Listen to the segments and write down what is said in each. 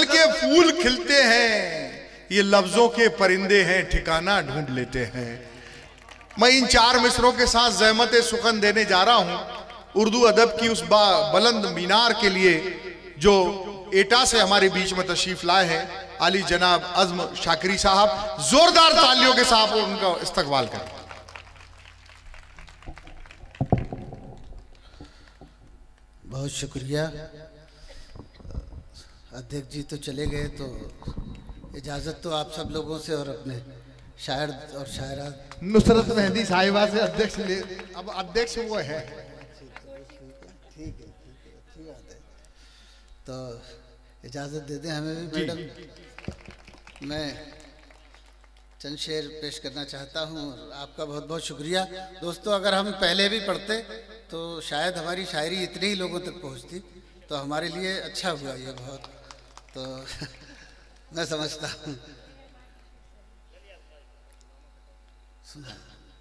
के फूल खिलते हैं, ये लफ्जों के परिंदे हैं, ठिकाना ढूंढ लेते हैं। मैं इन 4 मिसरों के साथ ज़हमत सुखन देने जा रहा हूं उर्दू अदब की उस बुलंद मीनार के लिए जो एटा से हमारे बीच में तशरीफ लाए हैं, आली जनाब अज़्म शाकिरी साहब। जोरदार तालियों के साथ उनका इस्तकबाल करें। बहुत शुक्रिया। अध्यक्ष जी तो चले गए, तो इजाज़त तो आप सब लोगों से और अपने शायर और शायरा नुसरत मेहंदी साहिबा से अध्यक्ष ले। अब अध्यक्ष वो है। ठीक है, अच्छी बात है। तो इजाज़त दे दें हमें भी मैडम। मैं चंद शेर पेश करना चाहता हूँ और आपका बहुत बहुत शुक्रिया। दोस्तों, अगर हम पहले भी पढ़ते तो शायद हमारी शायरी इतने ही लोगों तक पहुँचती, तो हमारे लिए अच्छा हुआ ये बहुत। तो मैं समझता हूँ,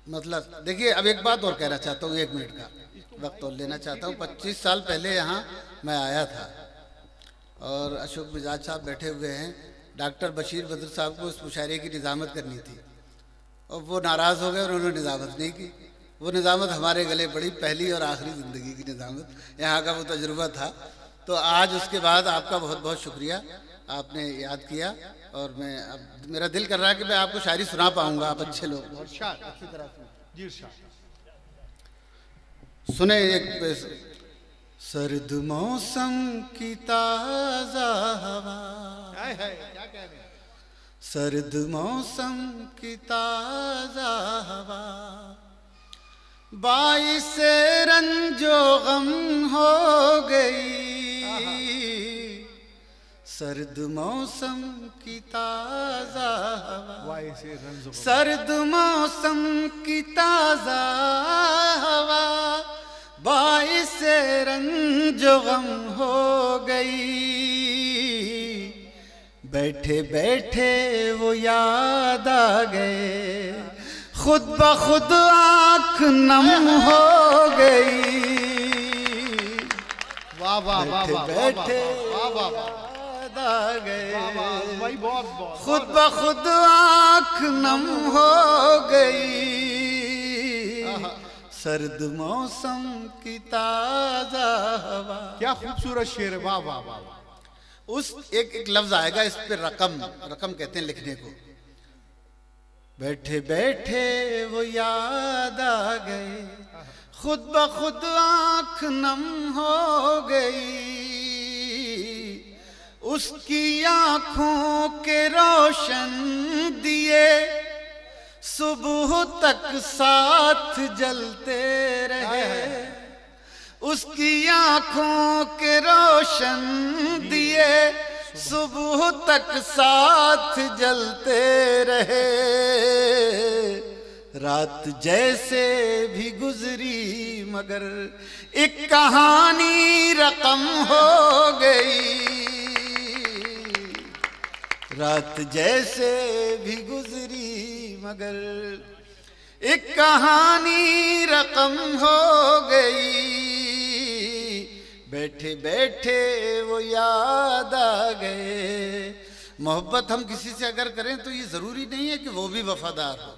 मतलब देखिए, अब एक बात और कहना चाहता हूँ, 1 मिनट का वक्त और लेना चाहता हूँ। 25 साल पहले यहाँ मैं आया था और अशोक मिजाज साहब बैठे हुए हैं। डॉक्टर बशीर बद्र साहब को उस मुशायरे की निज़ामत करनी थी और वो नाराज़ हो गए और उन्होंने निज़ामत नहीं की। वो निज़ामत हमारे गले पड़ी, पहली और आखिरी ज़िंदगी की निज़ामत, यहाँ का वो तजुर्बा था। तो आज उसके बाद आपका बहुत बहुत शुक्रिया, आपने याद किया। और मैं अब मेरा दिल कर रहा है कि मैं आपको शायरी सुना पाऊँगा। आप अच्छे लोग, अच्छी तरह सुने। एक सर्द मौसम की ताज़ा हवा, सर्द मौसम की ताज़ा हवा, बाइसे रंजो गम हो गई। सर्द मौसम की ताज़ा हवा, सर्द मौसम की ताज़ा हवा, बाइसे रंजो गम हो गई। बैठे बैठे वो याद आ गए, खुद ब खुद आँख नम हो गई। वाह वाह वाह वाह, बैठे याद आ गए, खुद ब खुद आँख नम हो गई। सर्द मौसम की ताज़ा हवा। क्या खूबसूरत शेर है। वाह वाह वाह। उस एक लफ्ज आएगा इस पे, रकम, रकम कहते हैं लिखने को। बैठे बैठे वो याद आ गए, खुद ब खुद आँख नम हो गई। उसकी आँखों के रोशन दिए सुबह तक साथ जलते रहे। उसकी आँखों के रोशन दिए सुबह तक साथ जलते रहे। रात जैसे भी गुजरी मगर एक कहानी रकम हो गई। रात जैसे भी गुजरी मगर एक कहानी रकम हो गई। बैठे बैठे वो याद आ गए। मोहब्बत हम किसी से अगर करें तो ये ज़रूरी नहीं है कि वो भी वफादार हो,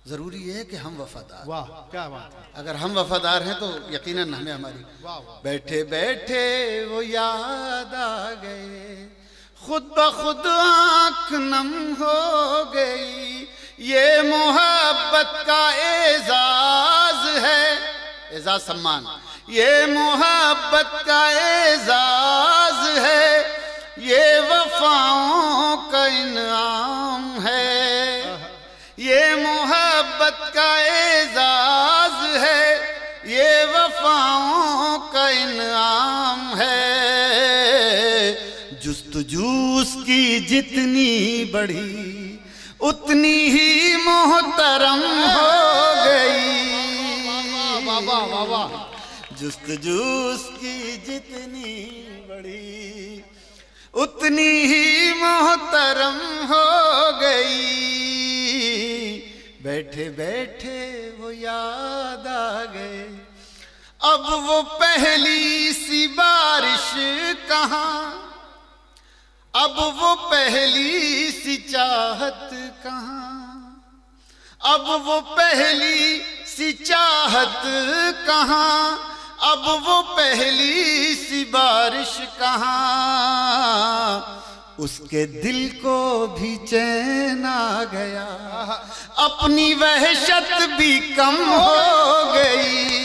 ज़रूरी है कि हम वफादार। वाह क्या बात है। अगर हम वफादार हैं तो यकीनन हमें हमारी। बैठे बैठे वो याद आ गए, खुद ब खुद आँख नम हो गई। ये मोहब्बत का एजाज है, एजाज सम्मान, ये मोहब्बत का एजाज है, ये वफाओं का इनाम है। ये मोहब्बत का एजाज है, ये वफाओं का इनाम है। जुस्तजूस की जितनी बढ़ी उतनी ही मोहतरम हो गई। जुस्तजूस की जितनी बढ़ी उतनी ही मोहतरम हो गई। बैठे बैठे वो याद आ गए, अब वो पहली सी बारिश कहाँ, अब वो पहली सी चाहत कहाँ, अब वो पहली सी चाहत कहाँ, अब वो पहली सी बारिश कहाँ। उसके दिल को भी चैन आ गया, अपनी वहशत भी कम हो गई।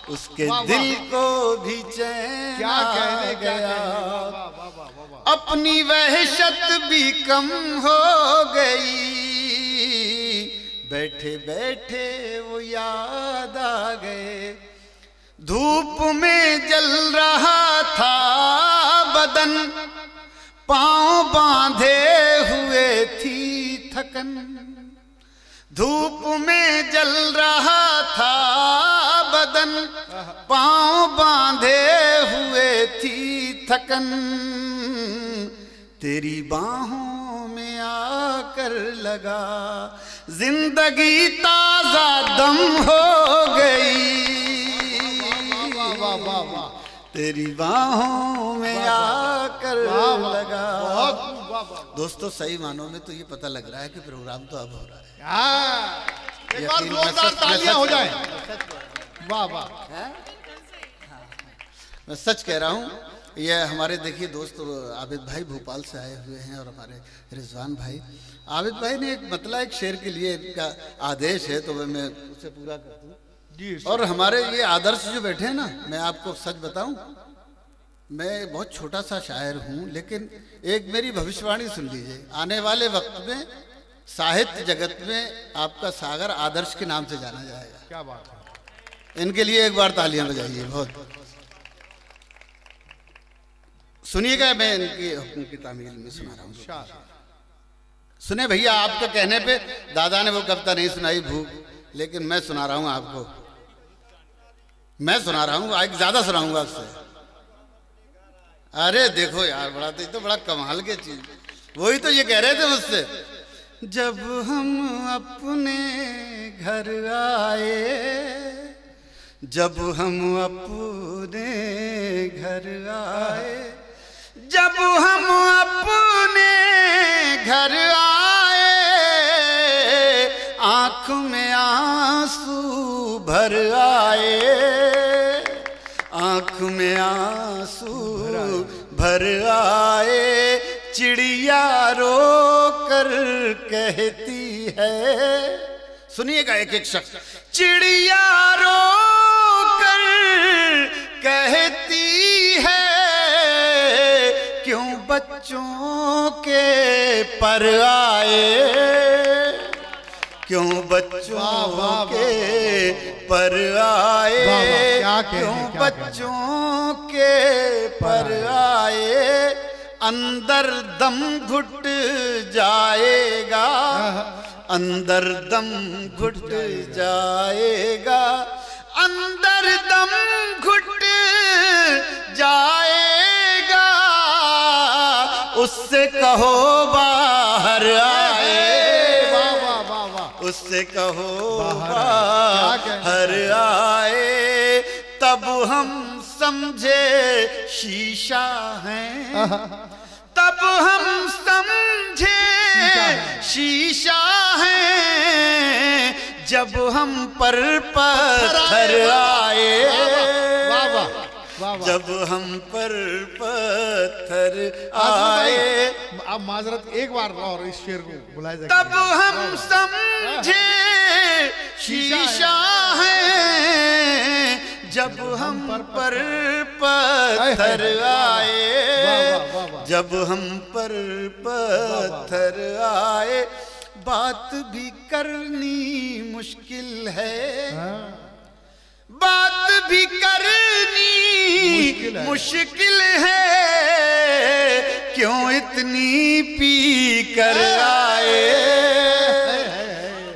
उसके दिल को भी चैन आ गया, अपनी वहशत भी कम हो गई। बैठे बैठे वो याद आ गए, धूप में जल रहा था बदन, पांव बांधे हुए थी थकन। धूप में जल रहा था बदन, पांव बांधे हुए थी थकन। तेरी बाहों में आकर लगा, जिंदगी ताजा दम हो गई। तेरी बाहों में आकर लगा। दोस्तों सही मानों में तो ये पता लग रहा है कि प्रोग्राम तो अब हो रहा है। एक बार जोरदार तालियां हो जाए। वाह वाह, मैं सच कह रहा हूँ। ये हमारे देखिए दोस्त आबिद भाई भोपाल से आए हुए हैं और हमारे रिजवान भाई। आबिद भाई ने एक मतलब एक शेर के लिए इनका आदेश है तो मैं उसे पूरा कर दूं। और हमारे ये आदर्श जो बैठे हैं ना, मैं आपको सच बताऊं, मैं बहुत छोटा सा शायर हूं, लेकिन एक मेरी भविष्यवाणी सुन लीजिए। आने वाले वक्त में साहित्य जगत में आपका सागर आदर्श के नाम से जाना जाएगा। क्या बात है। इनके लिए एक बार तालियां बजाइए। बहुत सुनिएगा, मैं इनकी तामील में सुना रहा हूँ। सुने भैया, आपके कहने पे दादा ने वो कविता नहीं सुनाई भूख, लेकिन मैं सुना रहा हूँ आपको। मैं सुना रहा हूँ, एक ज्यादा सुनाऊंगा आपसे। अरे देखो यार, बड़ा तो बड़ा कमाल की चीज। वही तो ये कह रहे थे मुझसे, जब हम अपने घर आए, जब हम अपने घर आए, जब हम अपने घर आए, आँख में आंसू भर आए, आँख में आंसू भर आए। चिड़िया रो कर कहती है, सुनिएगा एक एक शब्द। चिड़िया रो कर कहती है, क्यों बच्चों के पर आए, क्यों बच्चों के पर आए, क्यों बच्चों के पर आए। अंदर दम घुट जाएगा, अंदर दम घुट जाएगा, अंदर दम घुट जाएगा। उससे कहो बाहर आए, उससे कहो बाहर आए। तब हम समझे शीशा हैं, तब हम समझे शीशा हैं। जब हम पर पत्थर आए, जब हम पर पत्थर आए। अब माजरत एक बार और इस शेर को बुलाया जाए। तब हम समझे शीशा है, जब हम पर पत्थर आए, जब हम पर पत्थर आए। बात भी करनी मुश्किल है, बात भी करनी मुश्किल है। क्यों इतनी पी कर आए,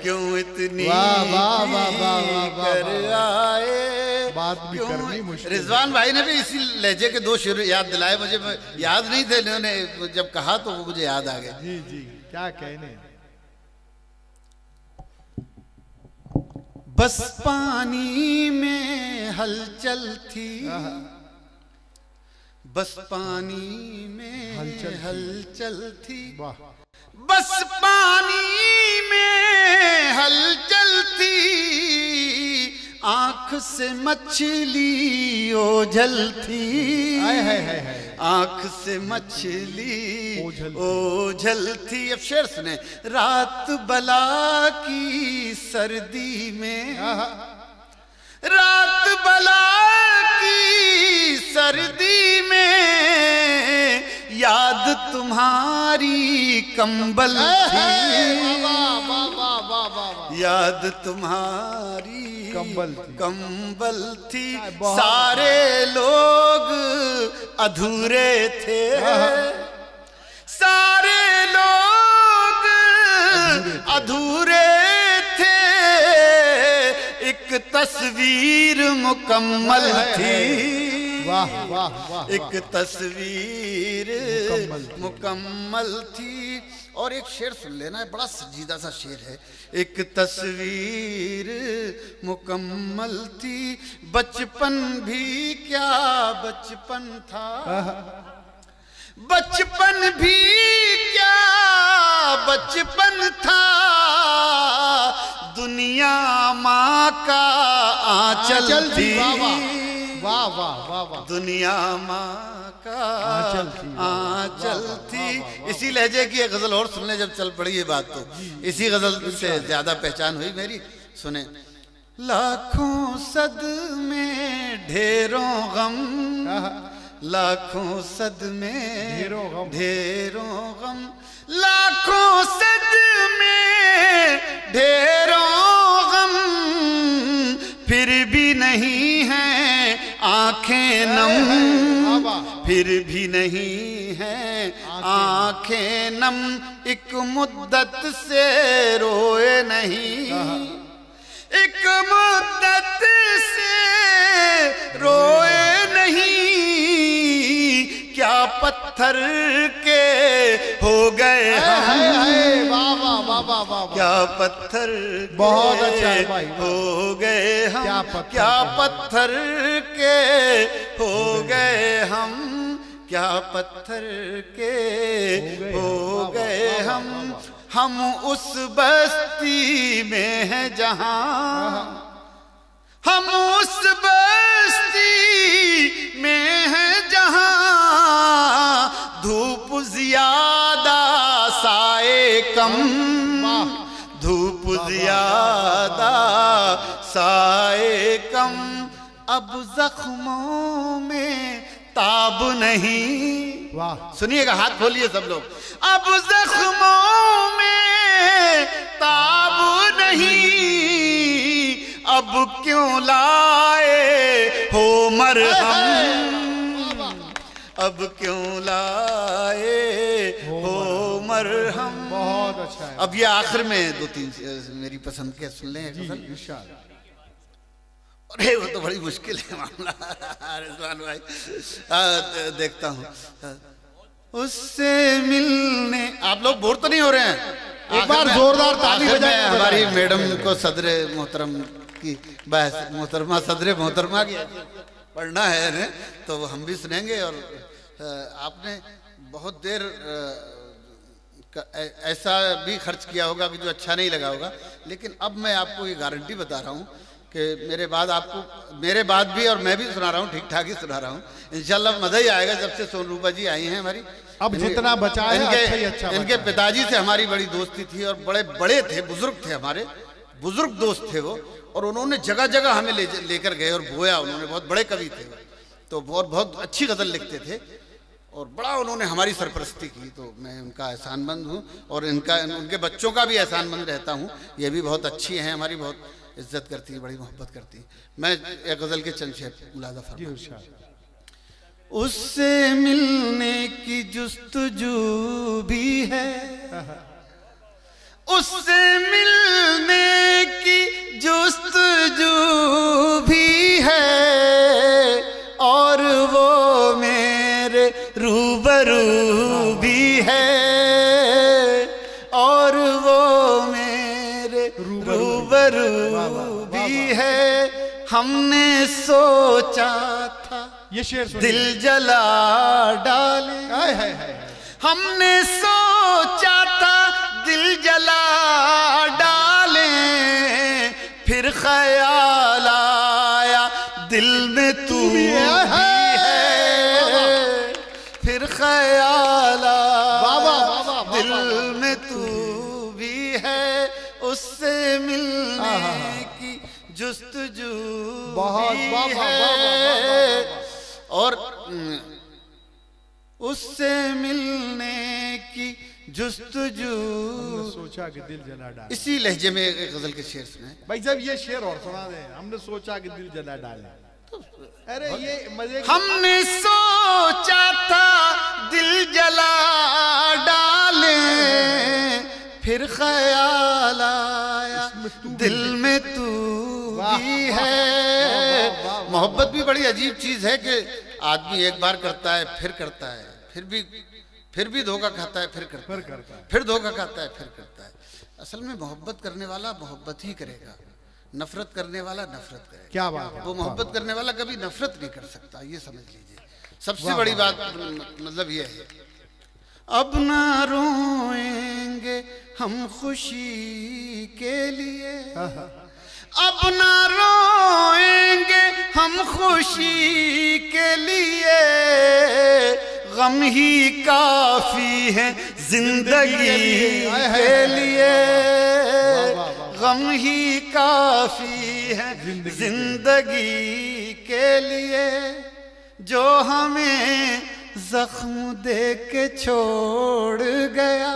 क्यों इतनी पी कर आए। बात भी करनी मुश्किल। रिजवान भाई ने भी इसी लहजे के दो शेर याद दिलाए मुझे। याद नहीं थे, इन्होंने जब कहा तो वो मुझे याद आ गए। जी जी, क्या कहने। बस पानी में हलचल थी, बस पानी में हलचल थी, बस पानी में हलचल थी, आंख से मछली ओझल थी, आंख से मछली ओझल थी। अब शेर सुने। रात बला की सर्दी में, रात बला की सर्दी में, याद तुम्हारी कंबल थी, याद तुम्हारी कंबल थी। सारे लोग अधूरे थे, सारे लोग अधूरे थे, एक तस्वीर मुकम्मल थी, वाह वाह वाह, एक तस्वीर मुकम्मल थी। और एक शेर सुन लेना, है बड़ा संजीदा सा शेर है। एक तस्वीर मुकम्मल थी, बचपन भी क्या बचपन था, बचपन भी क्या बचपन था, दुनिया माँ का आंचल थी, वाह वाह वाह वाह, दुनिया माँ का आंचल थी। इसी लहजे की एक गजल और सुनने जब चल पड़ी ये बात, तो इसी गजल से ज्यादा पहचान हुई मेरी। सुने। लाखों सद में ढेरों गम, लाखों सद में ढेरों गम, लाखों सद में ढेरों गम, फिर भी नहीं है आंखें नम, फिर भी नहीं है आंखें नम, एक मुद्दत से रोए नहीं, एक मुद्दत से रोए नहीं, क्या पत्थर के हो गए हम, क्या पत्थर बहुत अच्छा भाई, हो गए हम, क्या पत्थर के हो गए हम, क्या पत्थर के हो गए हम उस बस्ती में हैं जहां, हम उस बस्ती में हैं जहां, धूप ज्यादा साए कम, धूप ज्यादा साए कम, अब जख्मों में ताब नहीं। वाह, सुनिएगा, हाथ खोलिए सब लोग। अब जख्मों में ताब नहीं, अब क्यों लाए हो मरहम, अब क्यों लाए हो मरहम। बहुत अच्छा है। अब ये आखिर में दो तीन मेरी पसंद के सुन लें। अरे वो तो बड़ी मुश्किल है मामला रिजवान भाई, देखता हूँ। उससे मिलने, आप लोग बोर तो नहीं हो रहे हैं? एक बार जोरदार ताली बजाएं। हमारी मैडम को सदरे मोहतरम की बहस, मोहतरमा सदरे मोहतरमा की पढ़ना है, तो हम भी सुनेंगे। और आपने बहुत देर ऐसा भी खर्च किया होगा कि जो अच्छा नहीं लगा होगा, लेकिन अब मैं आपको ये गारंटी बता रहा हूँ कि मेरे बाद आपको, मेरे बाद भी, और मैं भी सुना रहा हूँ, ठीक ठाक ही सुना रहा हूँ इंशाल्लाह। मजा ही आएगा। जब से सोनरूपा जी आई हैं हमारी, अब जितना बचा है अच्छा ही अच्छा इनके पिताजी से हमारी बड़ी दोस्ती थी, और बड़े बड़े थे, बुजुर्ग थे, हमारे बुजुर्ग दोस्त थे वो, और उन्होंने जगह जगह हमें लेकर गए और बोया। उन्होंने बहुत बड़े कवि थे, तो बहुत अच्छी गजल लिखते थे, और बड़ा उन्होंने हमारी सरपरस्ती की। तो मैं उनका एहसानमंद हूँ, और उनके बच्चों का भी एहसानमंद रहता हूँ। ये भी बहुत अच्छी हैं हमारी, बहुत इज्जत करती है, बड़ी मोहब्बत करती है। मैं एक गजल के चंद शेर मुलाजा फरमा। उससे मिलने की जुस्तजू भी है, उससे मिलने की जुस्तजू भी है, और वो मेरे रूबरू भी है, और वो मेरे रूबरू भी है। हमने सोचा था, ये शेर सुनिए। दिल जला डाले, हाय हाय हाय, हमने सोचा था दिल जला डाले, फिर ख्याल आया दिल में तू भी है, फिर ख्याल आया दिल में तू भी है, उससे मिलने की जुस्तजू भी है, और उससे मिलने की जुस्तजू। सोचा कि दिल जला डाले, इसी लहजे में एक गजल के शेर सुने भाई साहब। ये शेर और सुना दे। हमने सोचा कि दिल जला डाले, अरे ये मजे। हमने सोचा था दिल जला डाले, फिर ख्याल आया दिल में तू भी है। मोहब्बत भी बड़ी अजीब चीज है कि आदमी एक बार करता है, फिर करता है, फिर भी धोखा खाता है, फिर करता है, फिर धोखा खाता है, फिर करता है। असल में मोहब्बत करने वाला मोहब्बत ही करेगा, नफरत करने वाला नफरत करेगा। क्या बात है। वो मोहब्बत करने वाला कभी नफरत नहीं कर सकता, ये समझ लीजिए। सबसे बड़ी बात मतलब ये है, अब ना रोएंगे हम खुशी के लिए, अब ना रोएंगे हम खुशी के लिए, गम ही काफी है जिंदगी के लिए, गम ही काफी है जिंदगी के लिए, जो हमें जख्म दे के छोड़ गया,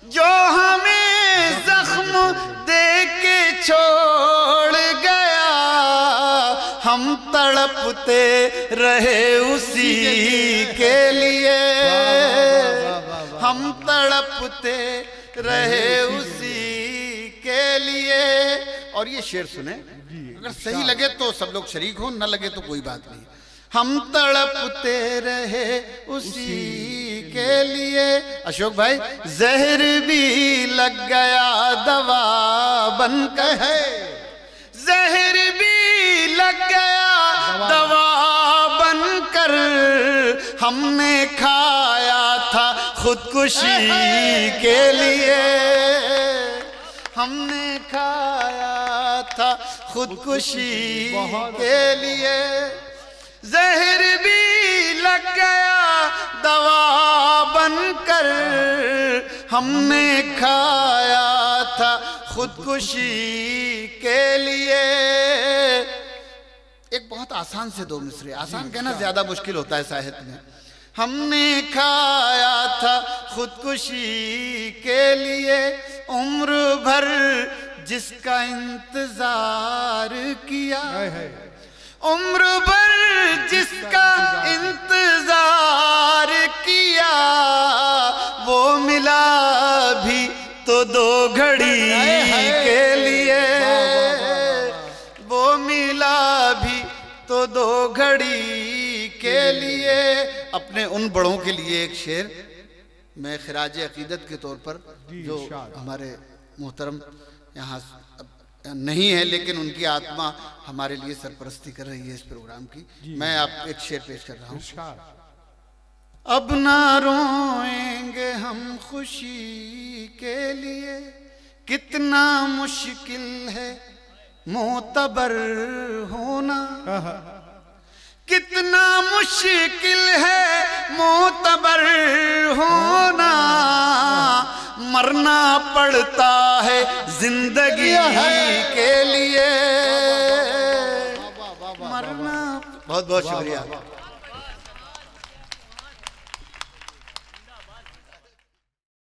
जो हमें जख्म दे के छोड़ गया, हम तड़पते रहे उसी के लिए, हम तड़पते रहे उसी के लिए। और ये शेर सुने, अगर सही लगे तो सब लोग शरीक हो, न लगे तो कोई बात नहीं। हम तड़पते रहे उसी के लिए। अशोक भाई, जहर भी लग गया दवा बनकर है, जहर भी लग गया दवा बनकर, हमने खाया था खुदकुशी के लिए, हमने खाया था खुदकुशी के लिए, जहर भी लग गया दवा बनकर, हमने खाया था खुदकुशी के लिए। एक बहुत आसान से दो मिसरे, आसान कहना ज्यादा मुश्किल होता है साहित्य में। हमने खाया था खुदकुशी के लिए, उम्र भर जिसका इंतजार किया, उम्र भर जिसका इंतजार किया, वो मिला भी तो दो घड़ी के लिए, वो मिला भी तो दो घड़ी के लिए। अपने उन बड़ों के लिए एक शेर मैं खिराज अकीदत के तौर पर, जो हमारे मोहतरम यहाँ नहीं है लेकिन उनकी आत्मा हमारे लिए सरपरस्ती कर रही है इस प्रोग्राम की, मैं आप एक शेर पेश कर रहा हूँ। अब ना रोएंगे हम खुशी के लिए, कितना मुश्किल है मोतबर होना, कितना मुश्किल है मोतबर होना, मरना पड़ता है जिंदगी के लिए, मरना। बहुत बहुत शुक्रिया।